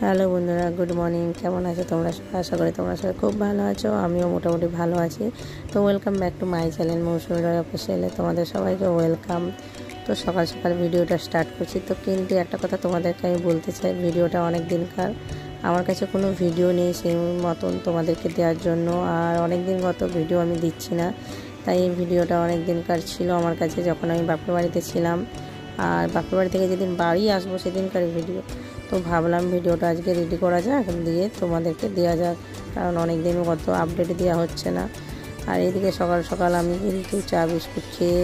Hello বন্ধুরা, good morning. কেমন আছো তোমরা? আশা করি তোমরা সবাই খুব ভালো আছো। আমিও মোটামুটি ভালো আছি। তো welcome back to my channel Mousumi Roy অফিসিয়ালে তোমাদের সবাইকে ওয়েলকাম। তো সকাল সকাল ভিডিওটা স্টার্ট করছি। তো কিন্তু একটা কথা তোমাদেরকে আমি বলতে চাই, ভিডিওটা অনেক দিনকার, আমার কাছে কোনো ভিডিও নেই সেই মতন তোমাদেরকে দেওয়ার জন্য। আর অনেক দিন গত ভিডিও আমি দিচ্ছি না, তাই এই ভিডিওটা অনেক দিনকার ছিল আমার কাছে যখন আমি বাপের বাড়িতে ছিলাম। আর বাপের বাড়ি থেকে যেদিন বাড়ি আসবো সেদিনকার ভিডিও। তো ভাবলাম ভিডিওটা আজকে রেডি করা যাক, দিয়ে তোমাদেরকে দেওয়া যাক, কারণ অনেক দিন কত আপডেট দেওয়া হচ্ছে না। আর এদিকে সকাল সকাল আমি কিন্তু চা বিস্কুট খেয়ে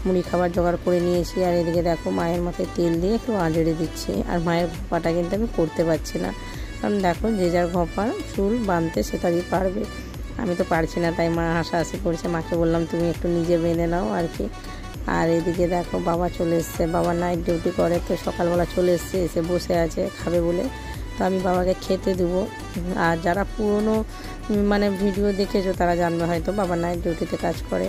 মুড়ি খাবার জোগাড় করে নিয়েছি। আর এদিকে দেখো মায়ের মাথায় তেল দিয়ে একটু আঁচড়ে দিচ্ছি। আর মায়ের ঘপাটা কিন্তু আমি করতে পারছি না, কারণ দেখো যে যার ঘপা চুল বাঁধতে সে তারই পারবে, আমি তো পারছি না। তাই মা হাসাহাসি করছে, মাকে বললাম তুমি একটু নিজে বেঁধে নাও আর কি। আর এদিকে দেখো বাবা চলে এসছে, বাবা নাইট ডিউটি করে, তো সকালবেলা চলে এসছে, এসে বসে আছে খাবে বলে। তো আমি বাবাকে খেতে দেবো। আর যারা পুরনো ভিডিও দেখেছো তারা জানবে হয়তো বাবা নাইট ডিউটিতে কাজ করে,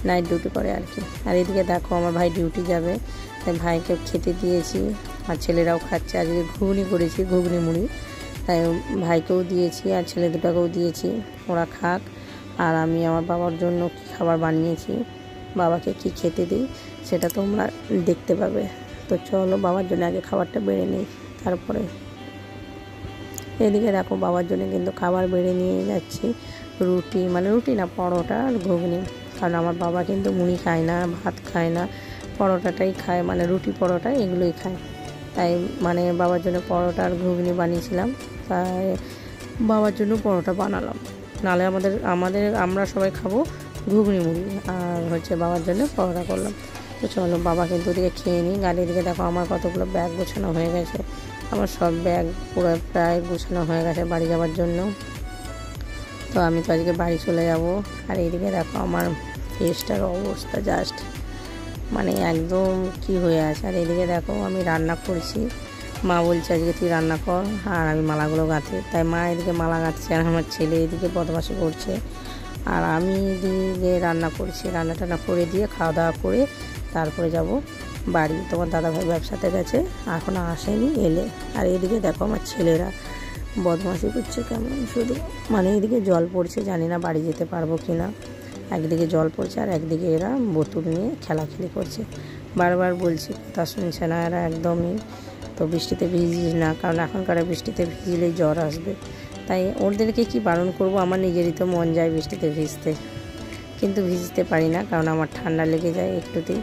নাইট ডিউটি করে আর কি। আর এদিকে দেখো আমার ভাই ডিউটি যাবে, তাই ভাইকে খেতে দিয়েছি। আর ছেলেরাও খাচ্ছে, আজকে ঘুগনি করেছি, ঘুগনি মুড়ি, তাই ভাইকেও দিয়েছি আর ছেলে দুটাকেও দিয়েছি, ওরা খাক। আর আমি আমার বাবার জন্য কী খাবার বানিয়েছি, বাবাকে কি খেতে দিই সেটা তোমরা দেখতে পাবে। তো চলো বাবার জন্য আগে খাবারটা বেড়ে নিই, তারপরে এদিকে দেখো বাবার জন্য কিন্তু খাবার বেড়ে নিয়ে যাচ্ছি। রুটি না, পরোটা আর ঘুগনি, কারণ আমার বাবা কিন্তু মুড়ি খায় না, ভাত খায় না, পরোটাটাই খায়, রুটি পরোটা এগুলোই খায়। তাই বাবার জন্য পরোটা আর ঘুগনি বানিয়েছিলাম, তাই বাবার জন্য পরোটা বানালাম। নাহলে আমরা সবাই খাবো ঘুগনি মুড়ি, আর বাবার জন্য পরোটা করলাম। তো চলো বাবা কিন্তু ওদিকে খেয়ে নিই। গাড়ির দিকে দেখো আমার কতগুলো ব্যাগ গোছানো হয়ে গেছে, আমার সব ব্যাগ পুরো প্রায় গোছানো হয়ে গেছে বাড়ি যাওয়ার জন্য। তো আমি তো আজকে বাড়ি চলে যাব। আর এইদিকে দেখো আমার ফেসটার অবস্থা জাস্ট একদম কি হয়ে আছে। আর এদিকে দেখো আমি রান্না করছি, মা বলছে আজকে তুই রান্না কর আর আমি মালাগুলো গাঁথি। তাই মা এদিকে মালা গাঁথছে আর আমার ছেলে এদিকে বদমাশি করছে, আর আমি এদিকে রান্না করছি। রান্না টান্না করে দিয়ে খাওয়া দাওয়া করে তারপরে যাব বাড়ি। তোমার দাদাভাই ব্যবসাতে গেছে, এখনও আসেনি, এলে। আর এদিকে দেখো আমার ছেলেরা বদমাশি করছে কেমন, শুধু এদিকে জল পড়ছে, জানি না বাড়ি যেতে পারবো কি না। একদিকে জল পড়ছে আর একদিকে এরা বোতল নিয়ে খেলাখেলি করছে। বারবার বলছি, কথা শুনছে না এরা একদমই। তো বৃষ্টিতে ভিজিস না, কারণ এখনকার বৃষ্টিতে ভিজলেই জ্বর আসবে। তাই ওদেরকে কি বারণ করব, আমার নিজেরই তো মন যায় বৃষ্টিতে ভিজতে, কিন্তু ভিজতে পারি না, কারণ আমার ঠান্ডা লেগে যায় একটুতেই।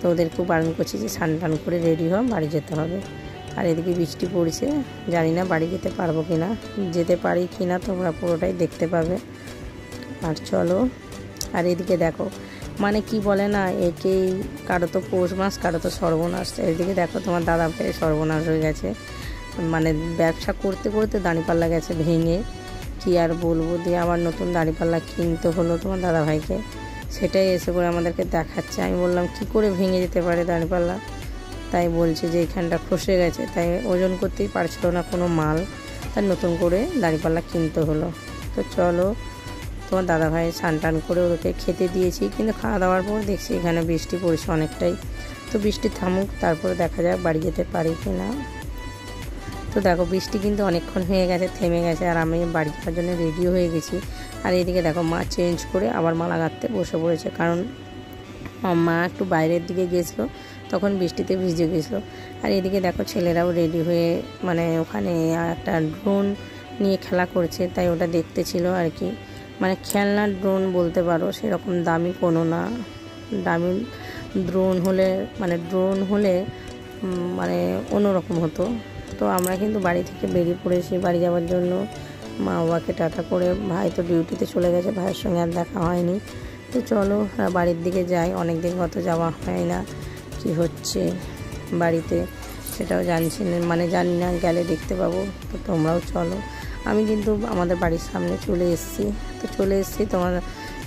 তো ওদেরকেও বারণ করছি যে স্নান টান করে রেডি হও, বাড়ি যেতে হবে। আর এদিকে বৃষ্টি পড়ছে, জানি না বাড়ি যেতে পারবো কি না, যেতে পারি কি না তোমরা পুরোটাই দেখতে পাবে। আর চলো, আর এদিকে দেখো কি বলে না, একেই কারো তো পৌষ মাস, কারো তো সর্বনাশ। এদিকে দেখো তোমার দাদা ভাই সর্বনাশ হয়ে গেছে, ব্যবসা করতে করতে দাঁড়িপাল্লা গেছে ভেঙে, কি আর বলবো। দিয়ে আবার নতুন দাঁড়িপাল্লা কিনতে হলো তোমার দাদা ভাইকে, সেটাই এসে করে আমাদেরকে দেখাচ্ছে। আমি বললাম কি করে ভেঙে যেতে পারে দাঁড়িপাল্লা, তাই বলছে যে এখানটা খসে গেছে, তাই ওজন করতেই পারছিল না কোনো মাল, তাই নতুন করে দাঁড়িপাল্লা কিনতে হলো। তো চলো তোমার দাদাভাই স্নান টান করে ওদেরকে খেতে দিয়েছি, কিন্তু খাওয়া দাওয়ার পর দেখছি এখানে বৃষ্টি পড়ছে অনেকটাই। তো বৃষ্টি থামুক, তারপরে দেখা যাক বাড়ি যেতে পারি কি না। তো দেখো বৃষ্টি কিন্তু অনেকক্ষণ হয়ে গেছে, থেমে গেছে, আর আমি বাড়ি যাওয়ার জন্য রেডিও হয়ে গেছি। আর এদিকে দেখো মা চেঞ্জ করে আবার মালা গাঁথতে বসে পড়েছে, কারণ মা একটু বাইরের দিকে গেছিলো, তখন বৃষ্টিতে ভিজে গেছিলো। আর এদিকে দেখো ছেলেরাও রেডি হয়ে ওখানে একটা ড্রোন নিয়ে খেলা করছে, তাই ওটা দেখতে ছিল আর কি। খেলনার ড্রোন বলতে পারো, সেরকম দামি কোনো না। দামি ড্রোন হলে অন্যরকম হতো। তো আমরা কিন্তু বাড়ি থেকে বেরিয়ে পড়েছি বাড়ি যাওয়ার জন্য, মা বাবাকে টাটা করে। ভাই তো ডিউটিতে চলে গেছে, ভাইয়ের সঙ্গে আর দেখা হয়নি। তো চলো বাড়ির দিকে যাই, অনেক দিন কত যাওয়া হয় না, কি হচ্ছে বাড়িতে সেটাও জানি না, গেলে দেখতে পাবো। তো তোমরাও চলো। আমি কিন্তু আমাদের বাড়ির সামনে চলে এসেছি। তোমার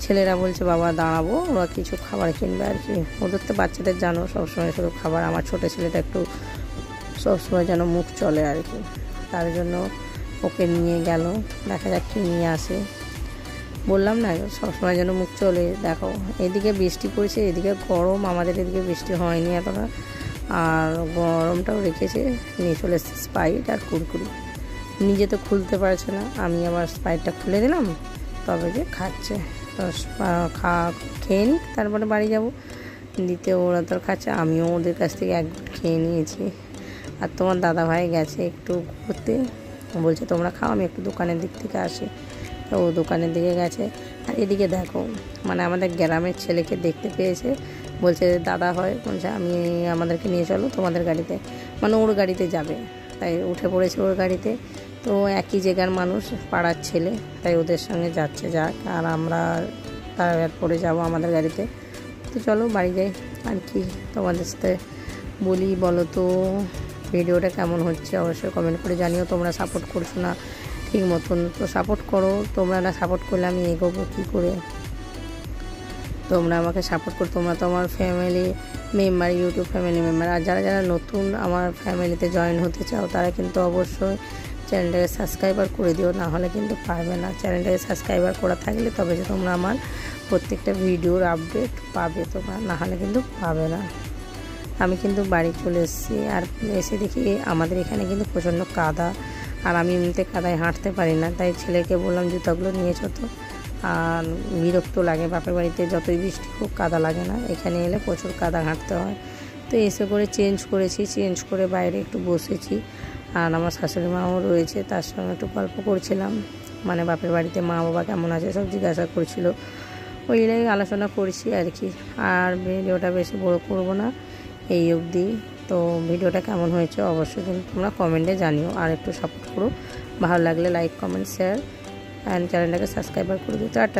ছেলেরা বলছে বাবা দাঁড়াবো, ওরা কিছু খাবার কিনবে আর কি। ওদের তো বাচ্চাদের জানো সবসময় শুধু খাবার, আমার ছোটো ছেলেটা একটু সবসময় যেন মুখ চলে আর কি, তার জন্য ওকে নিয়ে গেল, দেখা যাক কি নিয়ে আসে। বললাম না সবসময় যেন মুখ চলে। দেখো এদিকে বৃষ্টি পড়ছে, এদিকে গরম, আমাদের এদিকে বৃষ্টি হয়নি এতটা, আর গরমটাও রেখেছে, নিয়ে চলে এসেছে স্প্রাইট আর কুরকুরি। নিজে তো খুলতে পারছে না, আমি আবার স্প্রাইটটা খুলে দিলাম, তবে যে খাচ্ছে। তো খেয়ে নিক, তারপরে বাড়ি যাব। দিতে ওরা তো খাচ্ছে, আমিও ওদের কাছ থেকে এক খেয়ে নিয়েছি। আর তোমার দাদাভাই গেছে একটু ঘুরতে, বলছে তোমরা খাও, আমি একটু দোকানের দিক থেকে আসি। তো ও দোকানের দিকে গেছে। আর এদিকে দেখো, মানে আমাদের গ্রামের ছেলেকে দেখতে পেয়েছে, বলছে দাদা হয়, বলছে আমি আমাদেরকে নিয়ে চলো তোমাদের গাড়িতে, মানে ওর গাড়িতে যাবে। তাই উঠে পড়েছে ওর গাড়িতে। তো একই জায়গার মানুষ, পাড়ার ছেলে, তাই ওদের সঙ্গে যাচ্ছে, যাক। আর আমরা তার পরে যাব আমাদের গাড়িতে। তো চলো বাড়ি যাই। আর কি তোমাদের সাথে বলি বলো তো, ভিডিওটা কেমন হচ্ছে অবশ্যই কমেন্ট করে জানিও। তোমরা সাপোর্ট করছো না ঠিক মতন, তো সাপোর্ট করো। তোমরা না সাপোর্ট করলে আমি এগোবো কী করে? তোমরা আমাকে সাপোর্ট করো। তোমরা তো আমার family member, YouTube family member. আর যারা যারা নতুন আমার ফ্যামিলিতে জয়েন হতে চাও, তারা কিন্তু অবশ্যই চ্যানেলটাকে সাবস্ক্রাইবার করে দিও, না হলে কিন্তু পারবে না। চ্যানেলটাকে সাবস্ক্রাইবার করা থাকলে তবে যে তোমরা আমার প্রত্যেকটা ভিডিওর আপডেট পাবে, তোমরা না হলে কিন্তু পাবে না। আমি কিন্তু বাড়ি চলে এসেছি, আর এসে দেখি আমাদের এখানে কিন্তু প্রচণ্ড কাদা। আর আমি এমনিতে কাদায় হাঁটতে পারি না, তাই ছেলেকে বললাম জুতাগুলো নিয়ে চতো। আর বিরক্ত লাগে, বাপের বাড়িতে যতই বৃষ্টি হোক কাদা লাগে না, এখানে এলে প্রচুর কাদা হাঁটতে হয়। তো এসে করে চেঞ্জ করেছি, চেঞ্জ করে বাইরে একটু বসেছি। আর আমার শাশুড়ি মাও রয়েছে, তার সঙ্গে একটু গল্প করছিলাম, মানে বাপের বাড়িতে মা বাবা কেমন আছে সব জিজ্ঞাসা করছিল, ওই আলোচনা করছি আর কি। আর ভিডিওটা বেশি বড় করব না, এই অবধি। তো ভিডিওটা কেমন হয়েছে অবশ্যই কিন্তু তোমরা কমেন্টে জানিও, আর একটু সাপোর্ট করো। ভালো লাগলে লাইক কমেন্ট শেয়ার অ্যান্ড চ্যানেলটাকে সাবস্ক্রাইবার করে দিও। টাটা।